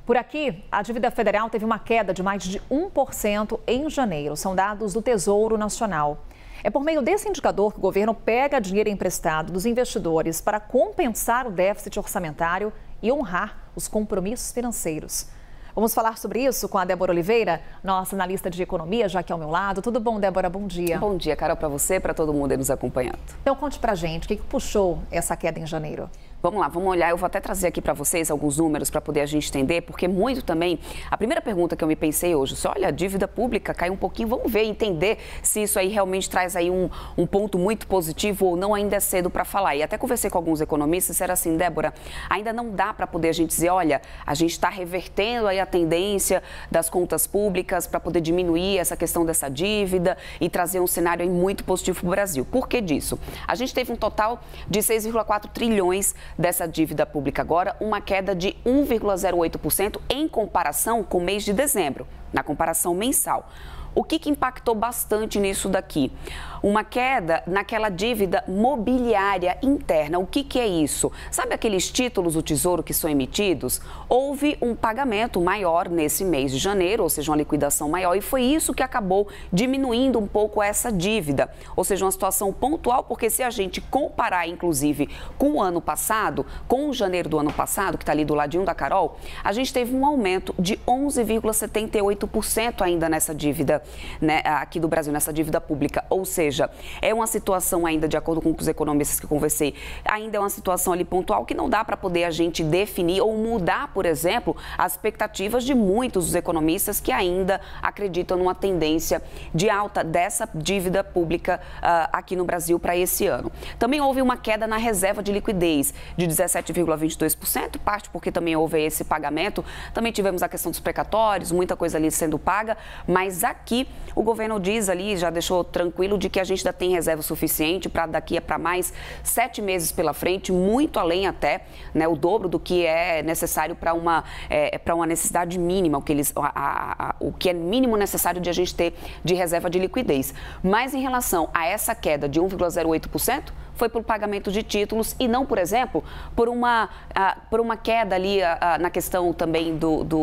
Por aqui, a dívida federal teve uma queda de mais de 1% em janeiro. São dados do Tesouro Nacional. É por meio desse indicador que o governo pega dinheiro emprestado dos investidores para compensar o déficit orçamentário e honrar os compromissos financeiros. Vamos falar sobre isso com a Débora Oliveira, nossa analista de economia, já aqui ao meu lado. Tudo bom, Débora? Bom dia. Bom dia, Carol, para você e para todo mundo aí nos acompanhando. Então, conte pra gente, o que puxou essa queda em janeiro? Vamos lá, vamos olhar. Eu vou até trazer aqui para vocês alguns números para poder a gente entender, porque muito também, a primeira pergunta que eu me pensei hoje, olha, a dívida pública caiu um pouquinho, vamos ver, entender se isso aí realmente traz aí um ponto muito positivo ou não, ainda é cedo para falar. E até conversei com alguns economistas, disseram assim, Débora, ainda não dá para poder a gente dizer, olha, a gente está revertendo aí a tendência das contas públicas para poder diminuir essa questão dessa dívida e trazer um cenário aí muito positivo para o Brasil. Por que disso? A gente teve um total de 6,4 trilhões dessa dívida pública agora, uma queda de 1,08% em comparação com o mês de dezembro, na comparação mensal. O que impactou bastante nisso daqui? Uma queda naquela dívida mobiliária interna. O que é isso? Sabe aqueles títulos do Tesouro que são emitidos? Houve um pagamento maior nesse mês de janeiro, ou seja, uma liquidação maior, e foi isso que acabou diminuindo um pouco essa dívida. Ou seja, uma situação pontual, porque se a gente comparar, inclusive, com o ano passado, com o janeiro do ano passado, que está ali do ladinho da Carol, a gente teve um aumento de 11,78% ainda nessa dívida, né, aqui do Brasil, nessa dívida pública. Ou seja, é uma situação ainda, de acordo com os economistas que eu conversei, ainda é uma situação ali pontual que não dá para poder a gente definir ou mudar, por exemplo, as expectativas de muitos dos economistas que ainda acreditam numa tendência de alta dessa dívida pública aqui no Brasil para esse ano. Também houve uma queda na reserva de liquidez de 17,22%, parte porque também houve esse pagamento. Também tivemos a questão dos precatórios, muita coisa ali sendo paga, mas aqui o governo diz ali, já deixou tranquilo, de que a gente ainda tem reserva suficiente para daqui para mais 7 meses pela frente, muito além até, né, o dobro do que é necessário para uma necessidade mínima, o que é mínimo necessário de a gente ter de reserva de liquidez. Mas em relação a essa queda de 1,08%, foi por pagamento de títulos e não, por exemplo, por uma queda ali na questão também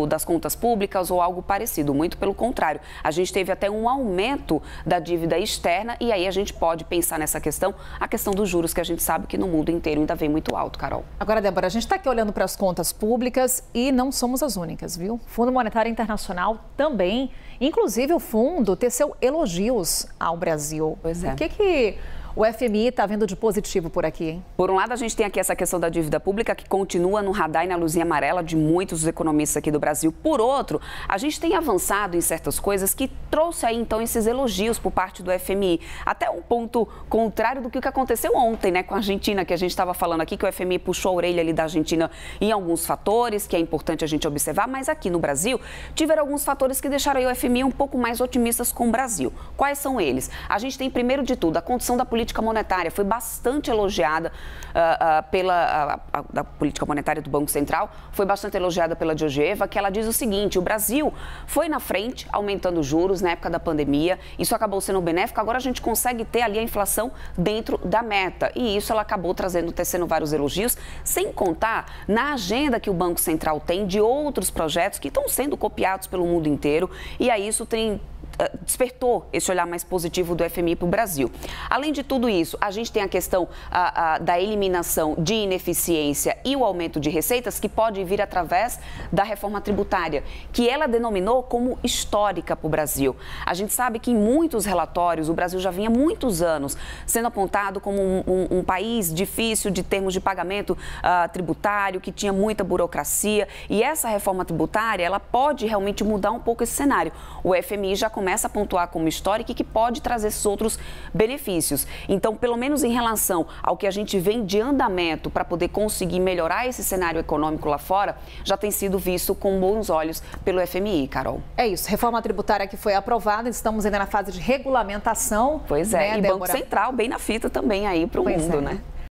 das contas públicas ou algo parecido. Muito pelo contrário, a gente teve até um aumento da dívida externa e aí a gente pode pensar nessa questão, a questão dos juros, que a gente sabe que no mundo inteiro ainda vem muito alto, Carol. Agora, Débora, a gente está aqui olhando para as contas públicas e não somos as únicas, viu? O Fundo Monetário Internacional também, inclusive o fundo, teceu elogios ao Brasil. Pois é. O que o FMI está vendo de positivo por aqui, hein? Por um lado, a gente tem aqui essa questão da dívida pública, que continua no radar e na luzinha amarela de muitos dos economistas aqui do Brasil. Por outro, a gente tem avançado em certas coisas que trouxe aí, então, esses elogios por parte do FMI. Até um ponto contrário do que aconteceu ontem, né, com a Argentina, que a gente estava falando aqui, que o FMI puxou a orelha ali da Argentina em alguns fatores, que é importante a gente observar, mas aqui no Brasil, tiveram alguns fatores que deixaram aí o FMI um pouco mais otimistas com o Brasil. Quais são eles? A gente tem, primeiro de tudo, a condição da política monetária, foi bastante elogiada da política monetária do Banco Central, foi bastante elogiada pela Georgieva, que ela diz o seguinte: o Brasil foi na frente, aumentando juros na época da pandemia, isso acabou sendo benéfico, agora a gente consegue ter ali a inflação dentro da meta, e isso ela acabou tecendo vários elogios, sem contar na agenda que o Banco Central tem de outros projetos que estão sendo copiados pelo mundo inteiro, e aí isso despertou esse olhar mais positivo do FMI para o Brasil. Além de tudo isso, a gente tem a questão da eliminação de ineficiência e o aumento de receitas, que pode vir através da reforma tributária, que ela denominou como histórica para o Brasil. A gente sabe que em muitos relatórios o Brasil já vinha há muitos anos sendo apontado como um país difícil de termos de pagamento tributário, que tinha muita burocracia, e essa reforma tributária ela pode realmente mudar um pouco esse cenário. O FMI já começa a pontuar como histórica e que pode trazer esses outros benefícios. Então, pelo menos em relação ao que a gente vem de andamento para poder conseguir melhorar esse cenário econômico lá fora, já tem sido visto com bons olhos pelo FMI, Carol. É isso, reforma tributária que foi aprovada, estamos ainda na fase de regulamentação. Pois é, né, e Débora? Banco Central bem na fita também aí para o mundo, né?